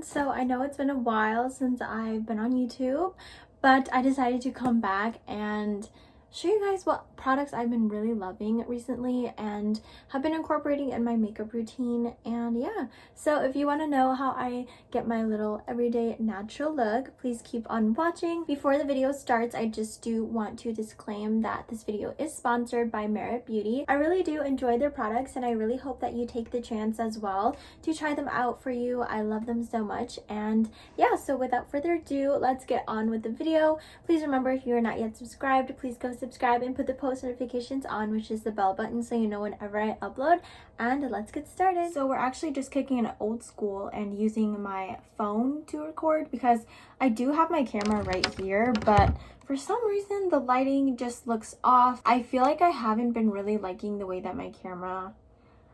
everyone. So I know it's been a while since I've been on YouTube, but I decided to come back and show you guys what products I've been really loving recently and have been incorporating in my makeup routine. And yeah, so if you want to know how I get my little everyday natural look, please keep on watching. Before the video starts, I just do want to disclaim that this video is sponsored by Merit Beauty. I really do enjoy their products and I really hope that you take the chance as well to try them out for you. I love them so much. And yeah, so without further ado, let's get on with the video. Please remember, if you are not yet subscribed, please go subscribe and put the post notifications on, which is the bell button, so you know whenever I upload. And let's get started. So we're actually just kicking it old school and using my phone to record because I do have my camera right here, but for some reason the lighting just looks off. I feel like I haven't been really liking the way that my camera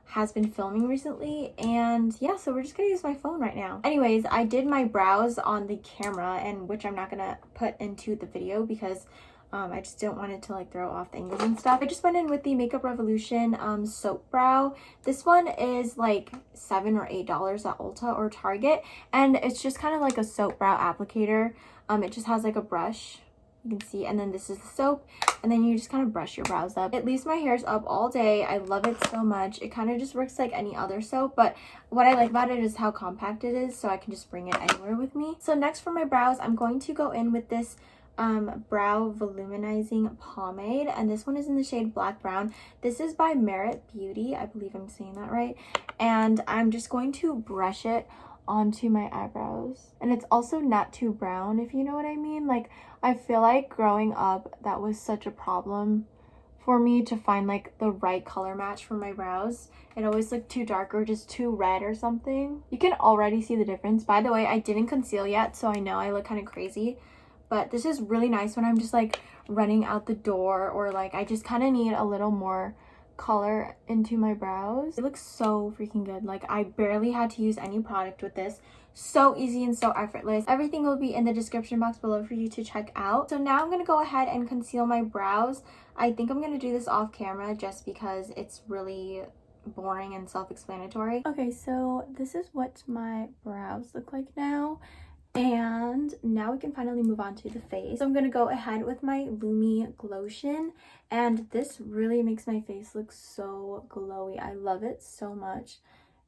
has been filming recently, and yeah, so we're just gonna use my phone right now. Anyways, I did my brows on the camera, and which I'm not gonna put into the video because I just don't want it to like throw off the angles and stuff. I just went in with the Makeup Revolution soap brow. This one is like $7 or $8 at Ulta or Target, and it's just kind of like a soap brow applicator. It just has like a brush, you can see, and then this is the soap, and then you just kind of brush your brows up. It leaves my hairs up all day. I love it so much. It kind of just works like any other soap, but what I like about it is how compact it is, so I can just bring it anywhere with me. So next for my brows, I'm going to go in with this brow voluminizing pomade, and this one is in the shade Black Brown. This is by Merit Beauty, I believe I'm saying that right, and I'm just going to brush it onto my eyebrows. And it's also not too brown, if you know what I mean. Like, I feel like growing up that was such a problem for me to find like the right color match for my brows. It always looked too dark or just too red or something. You can already see the difference. By the way, I didn't conceal yet, so I know I look kind of crazy, but this is really nice when I'm just like running out the door, or like I just kind of need a little more color into my brows. It looks so freaking good. Like, I barely had to use any product with this. So easy and so effortless. Everything will be in the description box below for you to check out. So now I'm gonna go ahead and conceal my brows. I think I'm gonna do this off camera just because it's really boring and self-explanatory. Okay, so this is what my brows look like now. And now we can finally move on to the face. So I'm gonna go ahead with my Lumi Glotion, and this really makes my face look so glowy. I love it so much.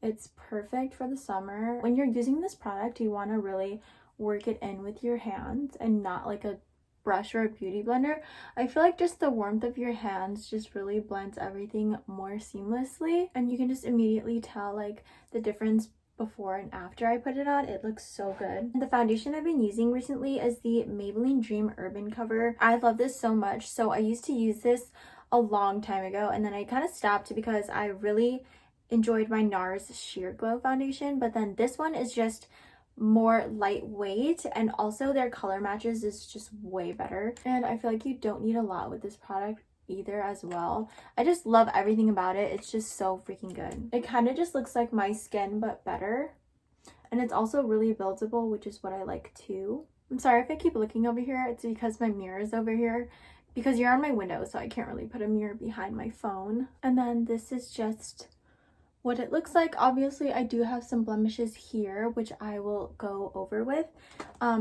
It's perfect for the summer. When you're using this product, you want to really work it in with your hands and not like a brush or a beauty blender. I feel like just the warmth of your hands just really blends everything more seamlessly, and you can just immediately tell like the difference before and after I put it on. It looks so good. The foundation I've been using recently is the Maybelline Dream Urban Cover. I love this so much. So I used to use this a long time ago, and then I kind of stopped because I really enjoyed my NARS Sheer Glow foundation, but then this one is just more lightweight, and also their color matches is just way better, and I feel like you don't need a lot with this product either as well. I just love everything about it. It's just so freaking good. It kind of just looks like my skin but better, and it's also really buildable, which is what I like too. I'm sorry if I keep looking over here. It's because my mirror is over here because you're on my window, so I can't really put a mirror behind my phone. And then this is just what it looks like. Obviously I do have some blemishes here, which I will go over with.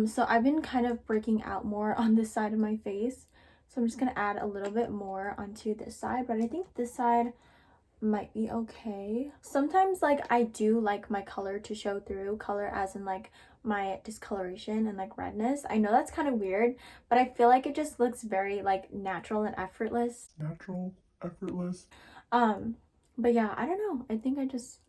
So I've been kind of breaking out more on this side of my face, so I'm just gonna add a little bit more onto this side, but I think this side might be okay. Sometimes like I do like my color to show through, color as in like my discoloration and like redness. I know that's kind of weird, but I feel like it just looks very like natural and effortless. But yeah, I don't know. I think I just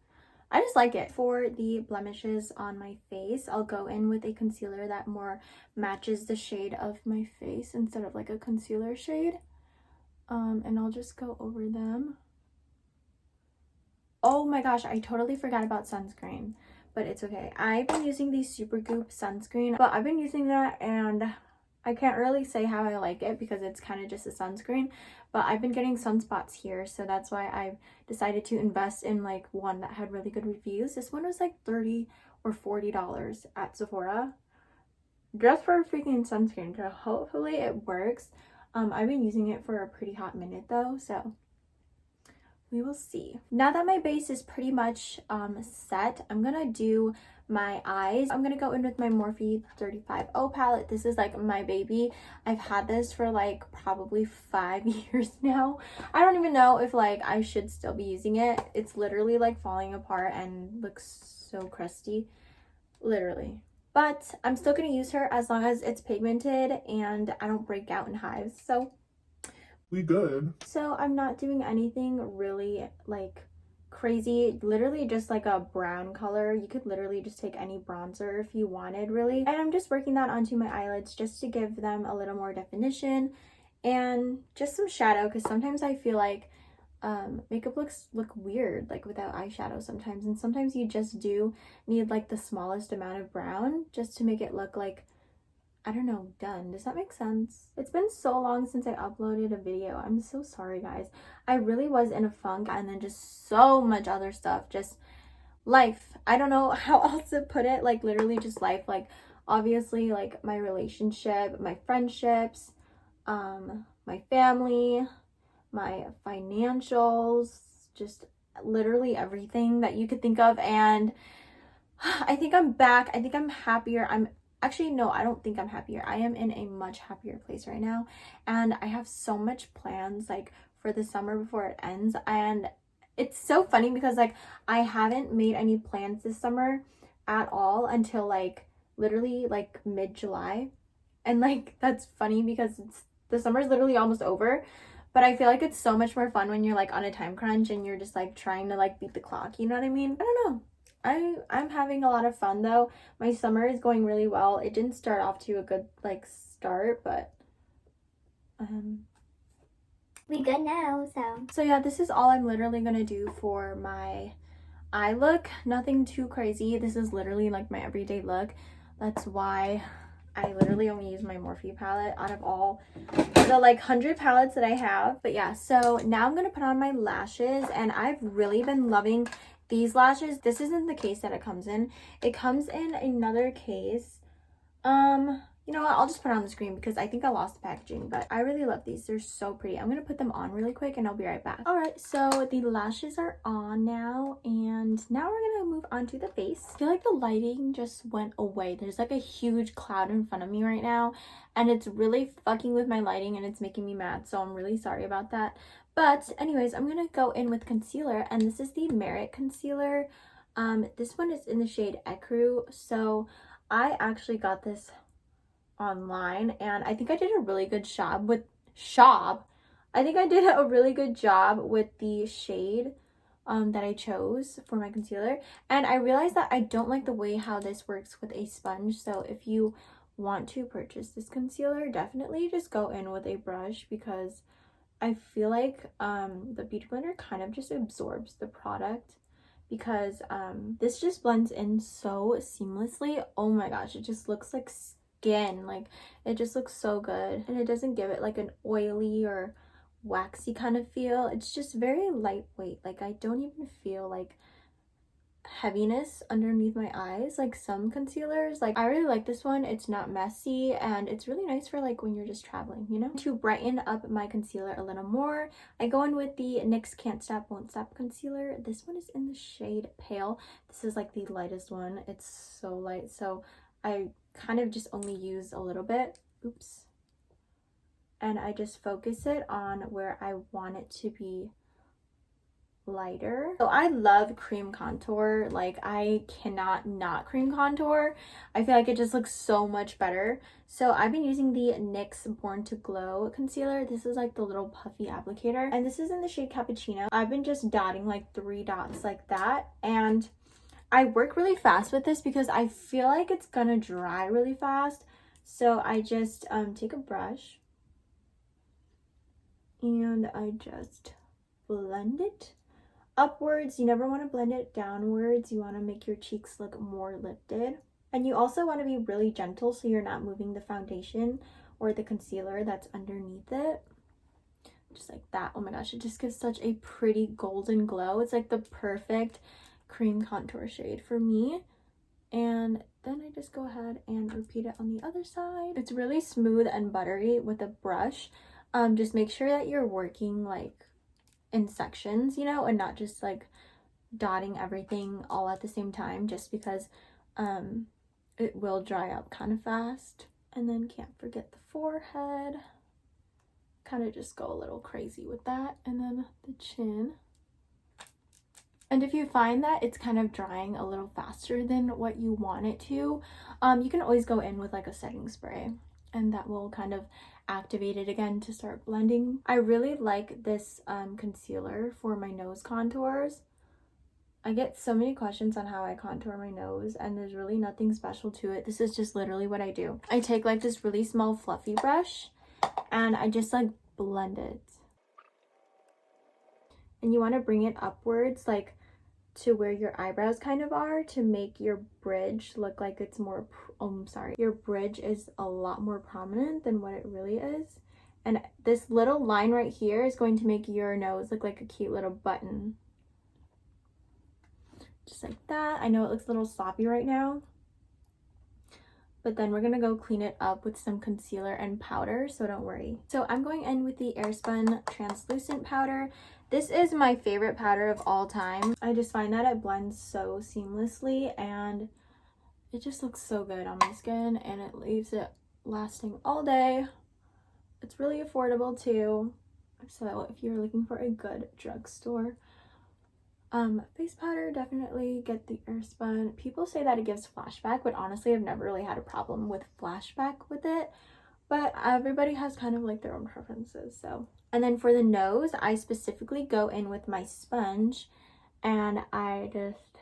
like it. For the blemishes on my face, I'll go in with a concealer that more matches the shade of my face instead of like a concealer shade. And I'll just go over them. Oh my gosh, I totally forgot about sunscreen, but it's okay. I've been using the Supergoop sunscreen, but I've been using that and I can't really say how I like it because it's kind of just a sunscreen, but I've been getting sunspots here, so that's why I've decided to invest in like one that had really good reviews. This one was like $30 or $40 at Sephora just for a freaking sunscreen, so hopefully it works. I've been using it for a pretty hot minute though, so we will see. Now that my base is pretty much set, I'm gonna do my eyes. I'm gonna go in with my Morphe 35O palette. This is like my baby. I've had this for like probably 5 years now. I don't even know if like I should still be using it. It's literally like falling apart and looks so crusty, literally. But I'm still gonna use her as long as it's pigmented and I don't break out in hives, so we good. So I'm not doing anything really like crazy, literally just like a brown color. You could literally just take any bronzer if you wanted, really. And I'm just working that onto my eyelids just to give them a little more definition and just some shadow, because sometimes I feel like makeup look weird like without eyeshadow sometimes, and sometimes you just do need like the smallest amount of brown just to make it look like, I don't know, done. Does that make sense? It's been so long since I uploaded a video. I'm so sorry, guys. I really was in a funk, and then just so much other stuff. Just life. I don't know how else to put it. Like, literally just life. Like, obviously, like, my relationship, my friendships, my family, my financials, just literally everything that you could think of. And I think I'm back. I think I'm happier. Actually, no, I don't think I'm happier. I am in a much happier place right now. And I have so much plans like for the summer before it ends. And it's so funny because like I haven't made any plans this summer at all until like literally like mid-July. And like that's funny because the summer's literally almost over. But I feel like it's so much more fun when you're like on a time crunch and you're just like trying to like beat the clock. You know what I mean? I don't know. I'm having a lot of fun though. My summer is going really well. It didn't start off to a good like start, but we good now. So yeah, this is all I'm literally gonna do for my eye look. Nothing too crazy. This is literally like my everyday look. That's why I literally only use my Morphe palette out of all the like 100 palettes that I have. But yeah, so now I'm gonna put on my lashes, and I've really been loving these lashes. This isn't the case that it comes in. It comes in another case. You know what? I'll just put it on the screen because I think I lost the packaging, but I really love these. They're so pretty. I'm gonna put them on really quick and I'll be right back. All right, so the lashes are on now, and now we're gonna move on to the face. I feel like the lighting just went away. There's like a huge cloud in front of me right now, and it's really fucking with my lighting and it's making me mad, so I'm really sorry about that. But anyways, I'm gonna go in with concealer, and this is the Merit concealer. This one is in the shade Ecru. So I actually got this online, and I think I did a really good job with I think I did a really good job with the shade that I chose for my concealer. And I realized that I don't like the way how this works with a sponge. So if you want to purchase this concealer, definitely just go in with a brush, because I feel like the Beauty Blender kind of just absorbs the product, because this just blends in so seamlessly. Oh my gosh, it just looks like skin. Like, it just looks so good, and it doesn't give it like an oily or waxy kind of feel. It's just very lightweight. Like, I don't even feel like heaviness underneath my eyes like some concealers. Like, I really like this one. It's not messy, and it's really nice for like when you're just traveling, you know. To brighten up my concealer a little more, I go in with the NYX Can't Stop Won't Stop concealer. This one is in the shade Pale. This is like the lightest one. It's so light, so I kind of just only use a little bit. Oops. And I just focus it on where I want it to be lighter. So I love cream contour. Like, I cannot not cream contour. I feel like it just looks so much better. So I've been using the NYX Born to Glow concealer. This is like the little puffy applicator, and this is in the shade Cappuccino. I've been just dotting like 3 dots like that, and I work really fast with this because I feel like it's gonna dry really fast. So I just take a brush and I just blend it upwards. You never want to blend it downwards. You want to make your cheeks look more lifted. And you also want to be really gentle so you're not moving the foundation or the concealer that's underneath it. Just like that. Oh my gosh, it just gives such a pretty golden glow. It's like the perfect cream contour shade for me. And then I just go ahead and repeat it on the other side. It's really smooth and buttery with a brush. Just make sure that you're working like in sections, you know, and not just like dotting everything all at the same time, just because it will dry up kind of fast. And then can't forget the forehead. Kind of just go a little crazy with that. And then the chin. And if you find that it's kind of drying a little faster than what you want it to, you can always go in with like a setting spray, and that will kind of activate it again to start blending. I really like this concealer for my nose contours. I get so many questions on how I contour my nose, and there's really nothing special to it. This is just literally what I do. I take like this really small fluffy brush and I just like blend it. And you want to bring it upwards like to where your eyebrows kind of are, to make your bridge look like it's more your bridge is a lot more prominent than what it really is. And this little line right here is going to make your nose look like a cute little button. Just like that. I know it looks a little sloppy right now, but then we're gonna go clean it up with some concealer and powder, so don't worry. So I'm going in with the Airspun translucent powder. This is my favorite powder of all time. I just find that it blends so seamlessly and it just looks so good on my skin, and it leaves it lasting all day. It's really affordable too, so if you're looking for a good drugstore face powder, definitely get the Airspun. People say that it gives flashback, but honestly I've never really had a problem with flashback with it, but everybody has kind of like their own preferences. So, and then for the nose, I specifically go in with my sponge and I just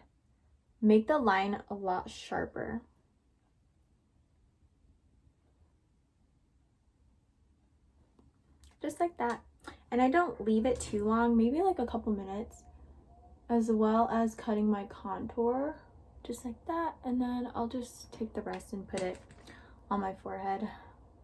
make the line a lot sharper. Just like that. And I don't leave it too long, maybe like a couple minutes, as well as cutting my contour just like that. And then I'll just take the rest and put it on my forehead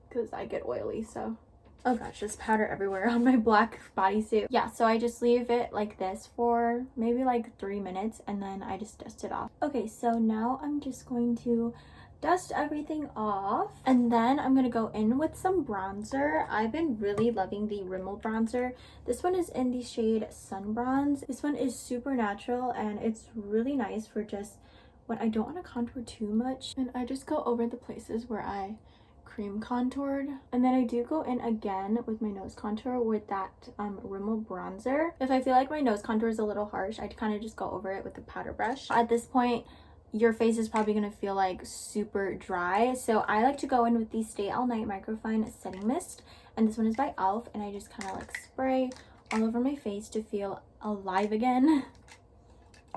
because I get oily. So, oh gosh, there's powder everywhere on my black bodysuit. Yeah, so I just leave it like this for maybe like 3 minutes and then I just dust it off. Okay, so now I'm just going to dust everything off, and then I'm gonna go in with some bronzer. I've been really loving the Rimmel bronzer. This one is in the shade Sun Bronze. This one is super natural and it's really nice for just when I don't want to contour too much, and I just go over the places where I cream contoured, and then I do go in again with my nose contour with that Rimmel bronzer. If I feel like my nose contour is a little harsh, I kind of just go over it with the powder brush. At this point your face is probably gonna feel like super dry, so I like to go in with the Stay All Night Microfine Setting Mist, and this one is by e.l.f. and I just kind of like spray all over my face to feel alive again.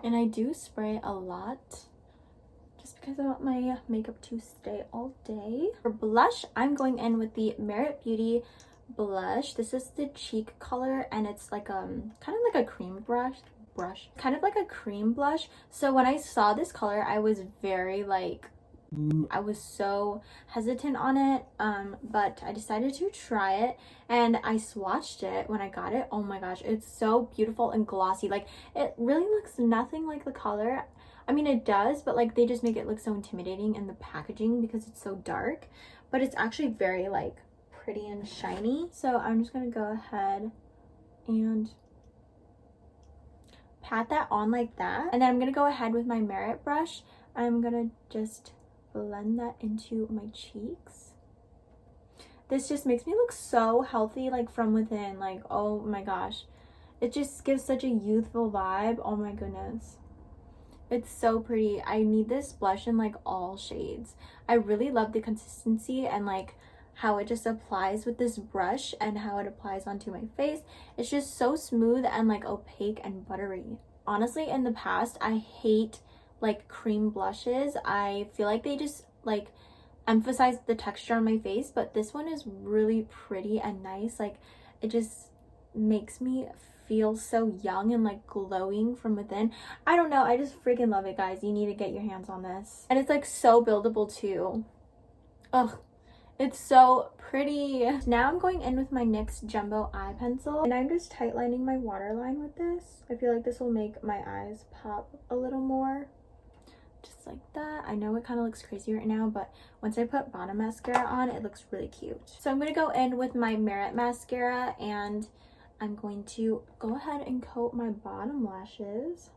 And I do spray a lot just because I want my makeup to stay all day. For blush, I'm going in with the Merit Beauty blush. This is the cheek color and it's like kind of like a cream brush, kind of like a cream blush. So when I saw this color, I was very like, I was so hesitant on it, but I decided to try it and I swatched it when I got it. Oh my gosh, it's so beautiful and glossy. Like, it really looks nothing like the color. I mean, it does, but like they just make it look so intimidating in the packaging because it's so dark, but it's actually very like pretty and shiny. So I'm just gonna go ahead and pat that on like that, and then I'm gonna go ahead with my Merit brush. I'm gonna just blend that into my cheeks. This just makes me look so healthy, like from within. Like, oh my gosh, it just gives such a youthful vibe. Oh my goodness, it's so pretty. I need this blush in like all shades. I really love the consistency and like how it just applies with this brush and how it applies onto my face. It's just so smooth and like opaque and buttery. Honestly, in the past, I hate like cream blushes. I feel like they just like emphasize the texture on my face, but this one is really pretty and nice. Like, it just makes me feel so young and like glowing from within. I don't know, I just freaking love it, guys. You need to get your hands on this. And it's like so buildable too. Ugh, it's so pretty. Now I'm going in with my NYX Jumbo Eye Pencil, and I'm just tightlining my waterline with this. I feel like this will make my eyes pop a little more. Just like that. I know it kind of looks crazy right now, but once I put bottom mascara on, it looks really cute. So I'm going to go in with my Merit mascara, and I'm going to go ahead and coat my bottom lashes.